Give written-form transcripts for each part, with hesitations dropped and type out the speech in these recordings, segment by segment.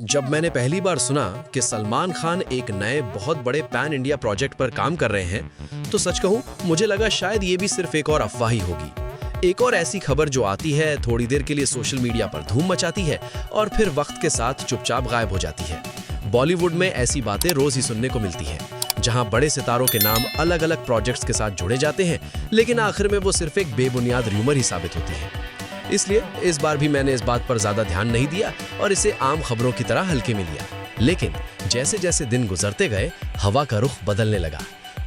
जब मैंने पहली बार सुना कि सलमान खान एक नए बहुत बड़े पैन इंडिया प्रोजेक्ट पर काम कर रहे हैं, तो सच कहूं मुझे लगा शायद ये भी सिर्फ एक और अफवाह ही होगी। एक और ऐसी खबर जो आती है, थोड़ी देर के लिए सोशल मीडिया पर धूम मचाती है और फिर वक्त के साथ चुपचाप गायब हो जाती है। बॉलीवुड में ऐसी बातें रोज ही सुनने को मिलती हैं, जहां बड़े सितारों के नाम अलग अलग प्रोजेक्ट्स के साथ जुड़े जाते हैं, लेकिन आखिर में वो सिर्फ एक बेबुनियाद र्यूमर ही साबित होती है। इसलिए इस बार भी मैंने इस बात पर ज्यादा ध्यान नहीं दिया और इसे आम खबरों की तरह हल्के में लिया। लेकिन जैसे जैसे दिन गुजरते गए, हवा का रुख बदलने लगा।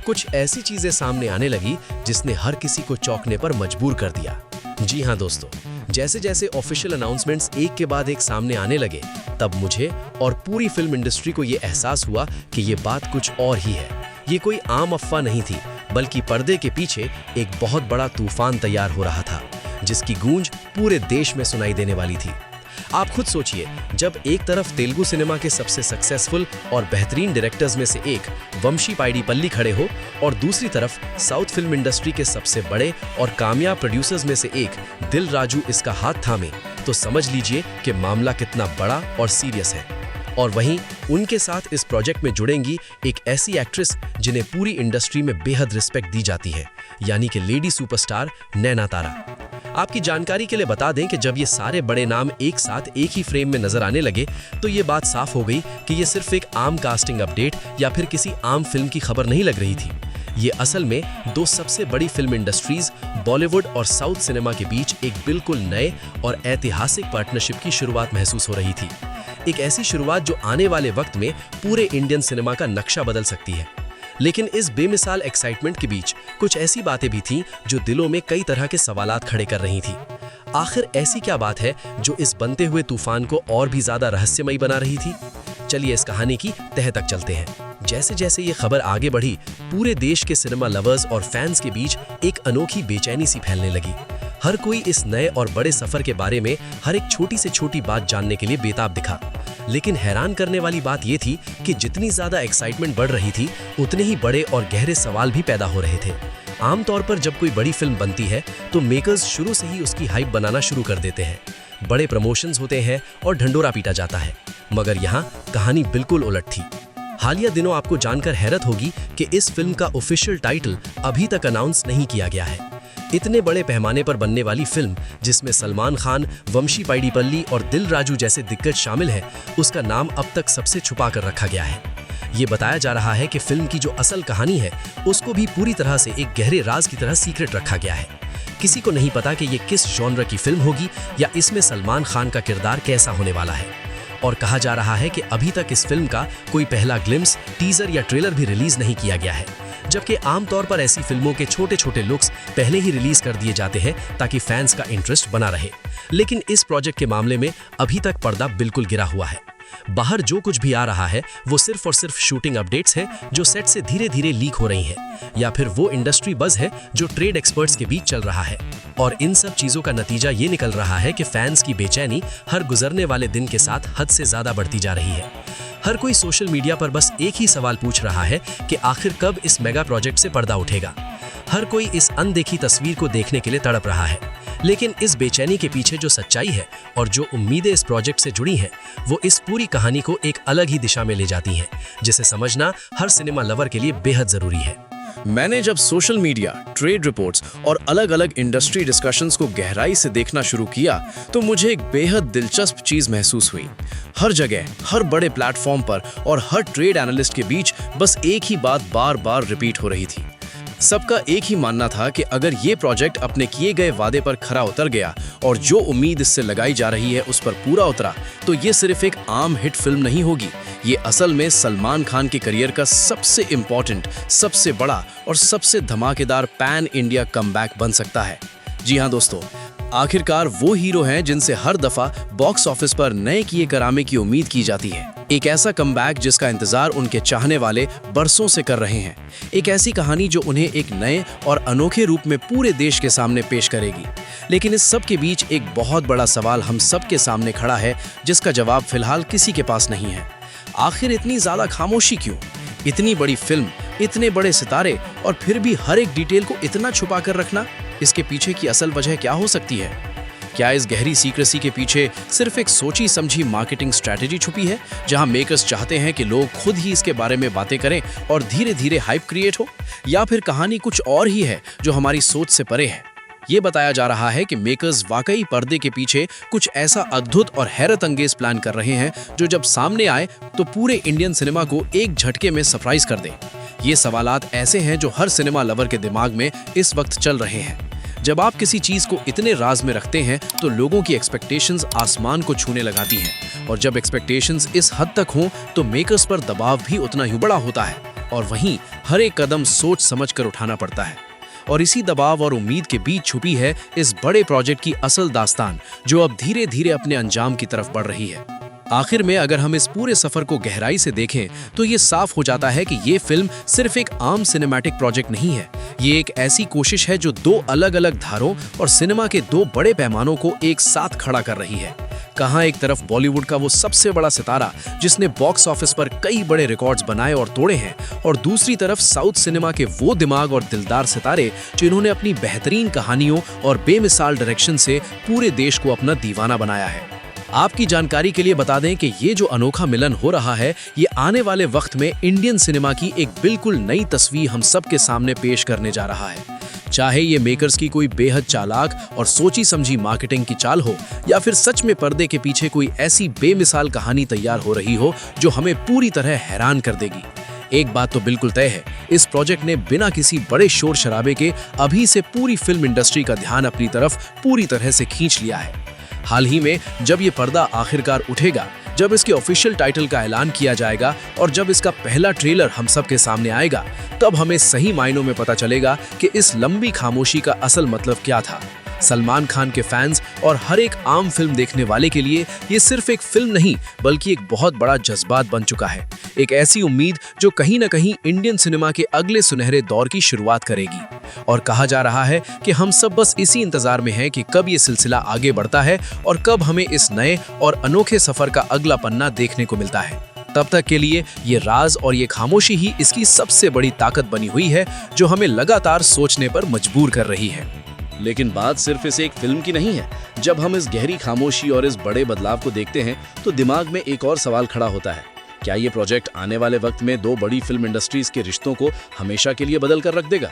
कुछ ऐसी चीजें सामने आने लगी जिसने हर किसी को चौंकने पर मजबूर कर दिया। जी हाँ दोस्तों, जैसे जैसे ऑफिशियल अनाउंसमेंट्स एक के बाद एक सामने आने लगे, तब मुझे और पूरी फिल्म इंडस्ट्री को ये एहसास हुआ कि ये बात कुछ और ही है। ये कोई आम अफवाह नहीं थी, बल्कि पर्दे के पीछे एक बहुत बड़ा तूफान तैयार हो रहा था, जिसकी गूंज पूरे देश में सुनाई देने वाली थी। आप खुद सोचिए, जब एक तरफ तेलुगु सिनेमा के सबसे सक्सेसफुल और बेहतरीन डायरेक्टर्स में से एक वंशी पाइडीपल्ली खड़े हो और दूसरी तरफ साउथ फिल्म इंडस्ट्री के सबसे बड़े और कामयाब प्रोड्यूसर्स में से एक दिल राजू इसका हाथ थामे, तो समझ लीजिए कि मामला कितना बड़ा और सीरियस है। और वहीं उनके साथ इस प्रोजेक्ट में जुड़ेंगी एक ऐसी एक्ट्रेस जिन्हें पूरी इंडस्ट्री में बेहद रिस्पेक्ट दी जाती है, यानी कि लेडी सुपरस्टार नैना तारा। आपकी जानकारी के लिए बता दें कि जब ये सारे बड़े नाम एक साथ एक ही फ्रेम में नजर आने लगे, तो ये बात साफ हो गई कि ये सिर्फ एक आम कास्टिंग अपडेट या फिर किसी आम फिल्म की खबर नहीं लग रही थी। ये असल में दो सबसे बड़ी फिल्म इंडस्ट्रीज बॉलीवुड और साउथ सिनेमा के बीच एक बिल्कुल नए और ऐतिहासिक पार्टनरशिप की शुरुआत महसूस हो रही थी। एक ऐसी शुरुआत जो आने वाले वक्त में पूरे इंडियन सिनेमा का नक्शा बदल सकती है। लेकिन इस बेमिसाल एक्साइटमेंट के बीच कुछ ऐसी बातें भी थीं जो दिलों में कई तरह के सवालात खड़े कर रही थी। आखिर ऐसी क्या बात है जो इस बनते हुए तूफान को और भी ज्यादा रहस्यमयी बना रही थी? चलिए इस कहानी की तह तक चलते हैं। जैसे जैसे ये खबर आगे बढ़ी, पूरे देश के सिनेमा लवर्स और फैंस के बीच एक अनोखी बेचैनी सी फैलने लगी। हर कोई इस नए और बड़े सफर के बारे में हर एक छोटी से छोटी बात जानने के लिए बेताब दिखा। लेकिन हैरान करने वाली बात यह थी कि जितनी ज्यादा एक्साइटमेंट बढ़ रही थी, उतने ही बड़े और गहरे सवाल भी पैदा हो रहे थे। आमतौर पर जब कोई बड़ी फिल्म बनती है, तो मेकर्स शुरू से ही उसकी हाइप बनाना शुरू कर देते हैं। बड़े प्रमोशंस होते हैं और ढंढोरा पीटा जाता है। मगर यहाँ कहानी बिल्कुल उलट थी। हालिया दिनों आपको जानकर हैरत होगी कि इस फिल्म का ऑफिशियल टाइटल अभी तक अनाउंस नहीं किया गया है। इतने बड़े पैमाने पर बनने वाली फिल्म, जिसमें सलमान खान, वंशी पाइडीपल्ली और दिल राजू जैसे दिग्गज शामिल हैं, उसका नाम अब तक सबसे छुपा कर रखा गया है। ये बताया जा रहा है कि फिल्म की जो असल कहानी है, उसको भी पूरी तरह से एक गहरे राज की तरह सीक्रेट रखा गया है। किसी को नहीं पता कि ये किस जॉनर की फिल्म होगी या इसमें सलमान खान का किरदार कैसा होने वाला है। और कहा जा रहा है कि अभी तक इस फिल्म का कोई पहला ग्लिम्स, टीजर या ट्रेलर भी रिलीज नहीं किया गया है, जबकि आमतौर पर ऐसी फिल्मों के छोटे छोटे लुक्स पहले ही रिलीज कर दिए जाते हैं ताकि फैंस का इंटरेस्ट बना रहे। लेकिन इस प्रोजेक्ट के मामले में अभी तक पर्दा बिल्कुल गिरा हुआ है। बाहर जो कुछ भी आ रहा है, वो सिर्फ और सिर्फ शूटिंग अपडेट्स हैं जो सेट से धीरे धीरे लीक हो रही हैं, या फिर वो इंडस्ट्री बज़ है जो ट्रेड एक्सपर्ट्स के बीच चल रहा है। और इन सब चीजों का नतीजा ये निकल रहा है कि फैंस की बेचैनी हर गुजरने वाले दिन के साथ हद से ज्यादा बढ़ती जा रही है। हर कोई सोशल मीडिया पर बस एक ही सवाल पूछ रहा है कि आखिर कब इस मेगा प्रोजेक्ट से पर्दा उठेगा। हर कोई इस अनदेखी तस्वीर को देखने के लिए तड़प रहा है। लेकिन इस बेचैनी के पीछे जो सच्चाई है और जो उम्मीदें इस प्रोजेक्ट से जुड़ी हैं, वो इस पूरी कहानी को एक अलग ही दिशा में ले जाती हैं, जिसे समझना हर सिनेमा लवर के लिए बेहद जरूरी है। मैंने जब सोशल मीडिया, ट्रेड रिपोर्ट्स और अलग अलग इंडस्ट्री डिस्कशंस को गहराई से देखना शुरू किया, तो मुझे एक बेहद दिलचस्प चीज महसूस हुई। हर जगह, हर बड़े प्लेटफॉर्म पर और हर ट्रेड एनालिस्ट के बीच बस एक ही बात बार बार रिपीट हो रही थी। सबका एक ही मानना था कि अगर ये प्रोजेक्ट अपने किए गए वादे पर खरा उतर गया और जो उम्मीद इससे लगाई जा रही है उस पर पूरा उतरा, तो ये सिर्फ एक आम हिट फिल्म नहीं होगी। ये असल में सलमान खान के करियर का सबसे इम्पोर्टेंट, सबसे बड़ा और सबसे धमाकेदार पैन इंडिया कमबैक बन सकता है। जी हाँ दोस्तों, आखिरकार वो हीरो हैं जिनसे हर दफा बॉक्स ऑफिस पर नए किए करामे की उम्मीद की जाती है। एक ऐसा कमबैक जिसका इंतजार उनके चाहने वाले बरसों से कर रहे हैं। एक ऐसी कहानी जो उन्हें एक नए और अनोखे रूप में पूरे देश के सामने पेश करेगी। लेकिन इस सब के बीच एक बहुत बड़ा सवाल हम सब के सामने खड़ा है, जिसका जवाब फिलहाल किसी के पास नहीं है। आखिर इतनी ज्यादा खामोशी क्यों? इतनी बड़ी फिल्म, इतने बड़े सितारे और फिर भी हर एक डिटेल को इतना छुपा कर रखना, इसके पीछे की असल वजह क्या हो सकती है? क्या इस गहरी सीक्रेसी के पीछे सिर्फ एक सोची समझी मार्केटिंग स्ट्रैटेजी छुपी है, जहां मेकर्स चाहते हैं कि लोग खुद ही इसके बारे में बातें करें और धीरे धीरे हाइप क्रिएट हो? या फिर कहानी कुछ और ही है जो हमारी सोच से परे है? ये बताया जा रहा है कि मेकर्स वाकई पर्दे के पीछे कुछ ऐसा अद्भुत और हैरत अंगेज प्लान कर रहे हैं जो जब सामने आए तो पूरे इंडियन सिनेमा को एक झटके में सरप्राइज कर दे। ये सवालात ऐसे हैं जो हर सिनेमा लवर के दिमाग में इस वक्त चल रहे हैं। जब आप किसी चीज को इतने राज में रखते हैं तो लोगों की एक्सपेक्टेशंस आसमान को छूने लगाती हैं, और जब एक्सपेक्टेशंस इस हद तक हों तो मेकर्स पर दबाव भी उतना ही बड़ा होता है, और वहीं हर एक कदम सोच समझ कर उठाना पड़ता है। और इसी दबाव और उम्मीद के बीच छुपी है इस बड़े प्रोजेक्ट की असल दास्तान, जो अब धीरे धीरे अपने अंजाम की तरफ बढ़ रही है। आखिर में अगर हम इस पूरे सफर को गहराई से देखें तो ये साफ हो जाता है कि ये फिल्म सिर्फ एक आम सिनेमैटिक प्रोजेक्ट नहीं है। ये एक ऐसी कोशिश है जो दो अलग अलग धारों और सिनेमा के दो बड़े पैमानों को एक साथ खड़ा कर रही है। कहाँ एक तरफ बॉलीवुड का वो सबसे बड़ा सितारा जिसने बॉक्स ऑफिस पर कई बड़े रिकॉर्ड्स बनाए और तोड़े हैं, और दूसरी तरफ साउथ सिनेमा के वो दिमाग और दिलदार सितारे जिन्होंने अपनी बेहतरीन कहानियों और बेमिसाल डायरेक्शन से पूरे देश को अपना दीवाना बनाया है। आपकी जानकारी के लिए बता दें कि ये जो अनोखा मिलन हो रहा है, ये आने वाले वक्त में इंडियन सिनेमा की एक बिल्कुल नई तस्वीर हम सबके सामने पेश करने जा रहा है। चाहे ये मेकर्स की कोई बेहद चालाक और सोची समझी मार्केटिंग की चाल हो, या फिर सच में पर्दे के पीछे कोई ऐसी बेमिसाल कहानी तैयार हो रही हो जो hमें पूरी तरह हैरान कर देगी। एक बात तो बिल्कुल तय है, इस प्रोजेक्ट ने बिना किसी बड़े शोर शराबे के अभी से पूरी फिल्म इंडस्ट्री का ध्यान अपनी तरफ पूरी तरह से खींच लिया है। हाल ही में जब ये पर्दा आखिरकार उठेगा, जब इसके ऑफिशियल टाइटल का ऐलान किया जाएगा और जब इसका पहला ट्रेलर हम सब के सामने आएगा, तब हमें सही मायनों में पता चलेगा कि इस लंबी खामोशी का असल मतलब क्या था। सलमान खान के फैंस और हर एक आम फिल्म देखने वाले के लिए ये सिर्फ एक फिल्म नहीं बल्कि एक बहुत बड़ा जज्बात बन चुका है। एक ऐसी उम्मीद जो कहीं न कहीं इंडियन सिनेमा के अगले सुनहरे दौर की शुरुआत करेगी। और कहा जा रहा है कि हम सब बस इसी इंतजार में हैं कि कब ये सिलसिला आगे बढ़ता है और कब हमें इस नए और अनोखे सफर का अगला पन्ना देखने को मिलता है। तब तक के लिए ये राज और ये खामोशी ही इसकी सबसे बड़ी ताकत बनी हुई है, जो हमें लगातार सोचने पर मजबूर कर रही है। लेकिन बात सिर्फ इस एक फिल्म की नहीं है। जब हम इस गहरी खामोशी और इस बड़े बदलाव को देखते हैं तो दिमाग में एक और सवाल खड़ा होता है, क्या ये प्रोजेक्ट आने वाले वक्त में दो बड़ी फिल्म इंडस्ट्रीज के रिश्तों को हमेशा के लिए बदल कर रख देगा?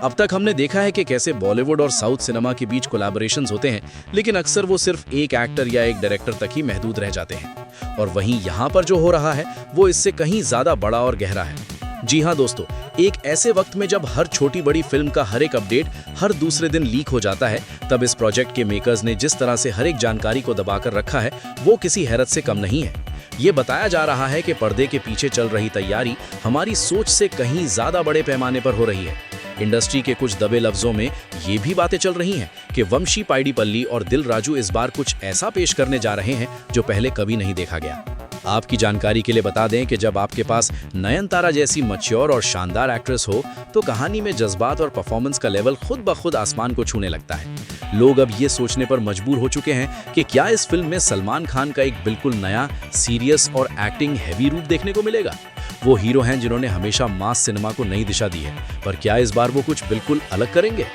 अब तक हमने देखा है कि कैसे बॉलीवुड और साउथ सिनेमा के बीच कोलैबोरेशंस होते हैं, लेकिन अक्सर वो सिर्फ एक एक्टर या एक डायरेक्टर तक ही महदूद रह जाते हैं। और वहीं यहाँ पर जो हो रहा है वो इससे कहीं ज्यादा बड़ा और गहरा है। जी हाँ दोस्तों, एक ऐसे वक्त में जब हर छोटी बड़ी फिल्म का हर एक अपडेट हर दूसरे दिन लीक हो जाता है, तब इस प्रोजेक्ट के मेकर्स ने जिस तरह से हर एक जानकारी को दबाकर रखा है वो किसी हैरत से कम नहीं है। ये बताया जा रहा है कि पर्दे के पीछे चल रही तैयारी हमारी सोच से कहीं ज्यादा बड़े पैमाने पर हो रही है। इंडस्ट्री के कुछ दबे लफ्जों में ये भी बातें चल रही हैं कि वंशी पाइडीपल्ली और दिल राजू इस बार कुछ ऐसा पेश करने जा रहे हैं जो पहले कभी नहीं देखा गया। आपकी जानकारी के लिए बता दें कि जब आपके पास नयनतारा जैसी मैच्योर और शानदार एक्ट्रेस हो तो कहानी में जज्बात और परफॉर्मेंस का लेवल खुद ब खुद आसमान को छूने लगता है। लोग अब ये सोचने पर मजबूर हो चुके हैं कि क्या इस फिल्म में सलमान खान का एक बिल्कुल नया, सीरियस और एक्टिंग हैवी रूप देखने को मिलेगा। वो हीरो हैं जिन्होंने हमेशा मास सिनेमा को नई दिशा दी है, पर क्या इस बार वो कुछ बिल्कुल अलग करेंगे?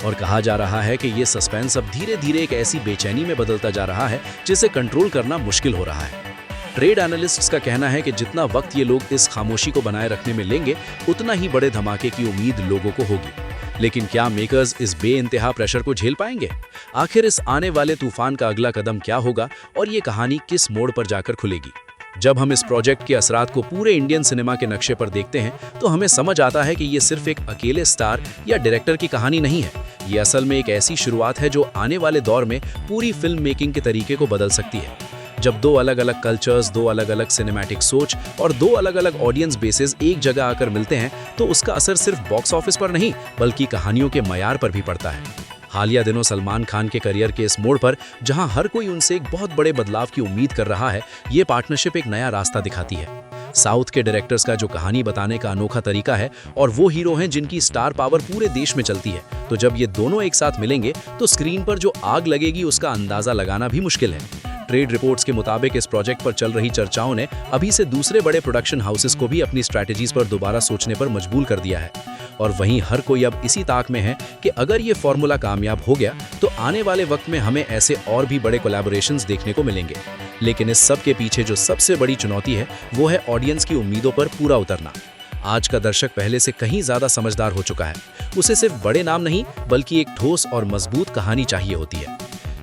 और कहा जा रहा है कि ये सस्पेंस अब धीरे धीरे एक ऐसी बेचैनी में बदलता जा रहा है जिसे कंट्रोल करना मुश्किल हो रहा है। ट्रेड एनालिस्ट्स का कहना है कि जितना वक्त ये लोग इस खामोशी को बनाए रखने में लेंगे, उतना ही बड़े धमाके की उम्मीद लोगों को होगी। लेकिन क्या मेकर्स इस बेइंतहा प्रेशर को झेल पाएंगे? आखिर इस आने वाले तूफान का अगला कदम क्या होगा और ये कहानी किस मोड़ पर जाकर खुलेगी? जब हम इस प्रोजेक्ट के असरात को पूरे इंडियन सिनेमा के नक्शे पर देखते हैं तो हमें समझ आता है कि ये सिर्फ एक अकेले स्टार या डायरेक्टर की कहानी नहीं है। ये असल में एक ऐसी शुरुआत है जो आने वाले दौर में पूरी फिल्म मेकिंग के तरीके को बदल सकती है। जब दो अलग अलग कल्चर्स, दो अलग अलग सिनेमैटिक सोच और दो अलग अलग ऑडियंस बेसेस एक जगह आकर मिलते हैं तो उसका असर सिर्फ बॉक्स ऑफिस पर नहीं बल्कि कहानियों के मयार पर भी पड़ता है। हालिया दिनों सलमान खान के करियर के इस मोड़ पर, जहां हर कोई उनसे एक बहुत बड़े बदलाव की उम्मीद कर रहा है, ये पार्टनरशिप एक नया रास्ता दिखाती है। साउथ के डायरेक्टर्स का जो कहानी बताने का अनोखा तरीका है और वो हीरो हैं जिनकी स्टार पावर पूरे देश में चलती है, तो जब ये दोनों एक साथ मिलेंगे तो स्क्रीन पर जो आग लगेगी उसका अंदाजा लगाना भी मुश्किल है। ट्रेड रिपोर्ट्स के मुताबिक इस प्रोजेक्ट पर चल रही चर्चाओं ने अभी से दूसरे बड़े प्रोडक्शन हाउसेस को भी अपनी स्ट्रैटेजीज पर दोबारा सोचने पर मजबूर कर दिया है। और वहीं हर कोई अब इसी ताक में है कि अगर ये फॉर्मूला कामयाब हो गया तो आने वाले वक्त में हमें ऐसे और भी बड़े कोलैबोरेशंस देखने को मिलेंगे। लेकिन इस सब के पीछे जो सबसे बड़ी चुनौती है वो है ऑडियंस की उम्मीदों पर पूरा उतरना। आज का दर्शक पहले से कहीं ज्यादा समझदार हो चुका है। उसे सिर्फ बड़े नाम नहीं बल्कि एक ठोस और मजबूत कहानी चाहिए होती है।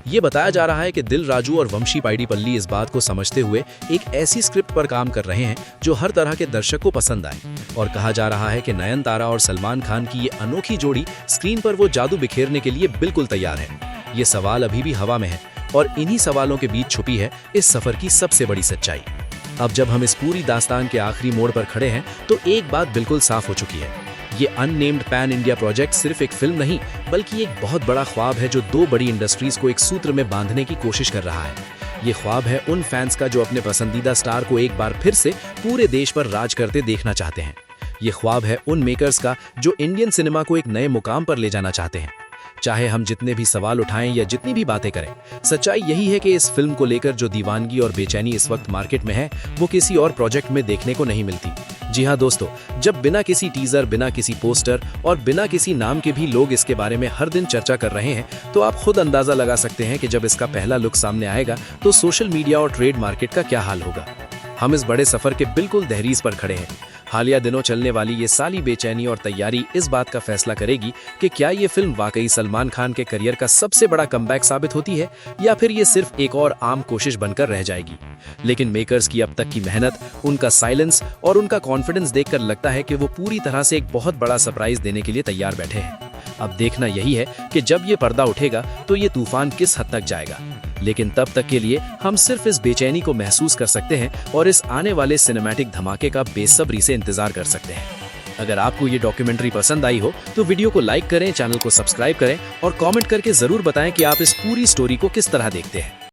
ये बताया जा रहा है कि दिल राजू और वंशी पाइडीपल्ली इस बात को समझते हुए एक ऐसी स्क्रिप्ट पर काम कर रहे हैं जो हर तरह के दर्शक को पसंद आए। और कहा जा रहा है कि नयनतारा और सलमान खान की ये अनोखी जोड़ी स्क्रीन पर वो जादू बिखेरने के लिए बिल्कुल तैयार है। ये सवाल अभी भी हवा में है और इन्हीं सवालों के बीच छुपी है इस सफर की सबसे बड़ी सच्चाई। अब जब हम इस पूरी दास्तान के आखिरी मोड़ पर खड़े हैं तो एक बात बिल्कुल साफ हो चुकी है। ये अननेम्ड पैन इंडिया प्रोजेक्ट सिर्फ एक फिल्म नहीं बल्कि एक बहुत बड़ा ख्वाब है जो दो बड़ी इंडस्ट्रीज को एक सूत्र में बांधने की कोशिश कर रहा है। ये ख्वाब है उन फैंस का जो अपने पसंदीदा स्टार को एक बार फिर से पूरे देश पर राज करते देखना चाहते हैं। ये ख्वाब है उन मेकर्स का जो इंडियन सिनेमा को एक नए मुकाम पर ले जाना चाहते हैं। चाहे हम जितने भी सवाल उठाएं या जितनी भी बातें करें, सच्चाई यही है कि इस फिल्म को लेकर जो दीवानगी और बेचैनी इस वक्त मार्केट में है वो किसी और प्रोजेक्ट में देखने को नहीं मिलती। जी हाँ दोस्तों, जब बिना किसी टीजर, बिना किसी पोस्टर और बिना किसी नाम के भी लोग इसके बारे में हर दिन चर्चा कर रहे हैं तो आप खुद अंदाजा लगा सकते हैं कि जब इसका पहला लुक सामने आएगा तो सोशल मीडिया और ट्रेड मार्केट का क्या हाल होगा। हम इस बड़े सफर के बिल्कुल दहलीज पर खड़े हैं। हालिया दिनों चलने वाली ये सारी बेचैनी और तैयारी इस बात का फैसला करेगी कि क्या ये फिल्म वाकई सलमान खान के करियर का सबसे बड़ा कमबैक साबित होती है या फिर ये सिर्फ एक और आम कोशिश बनकर रह जाएगी। लेकिन मेकर्स की अब तक की मेहनत, उनका साइलेंस और उनका कॉन्फिडेंस देखकर लगता है कि वो पूरी तरह से एक बहुत बड़ा सरप्राइज देने के लिए तैयार बैठे हैं। अब देखना यही है कि जब ये पर्दा उठेगा तो ये तूफान किस हद तक जाएगा। लेकिन तब तक के लिए हम सिर्फ इस बेचैनी को महसूस कर सकते हैं और इस आने वाले सिनेमैटिक धमाके का बेसब्री से इंतजार कर सकते हैं। अगर आपको ये डॉक्यूमेंट्री पसंद आई हो तो वीडियो को लाइक करें, चैनल को सब्सक्राइब करें और कमेंट करके जरूर बताएं कि आप इस पूरी स्टोरी को किस तरह देखते हैं।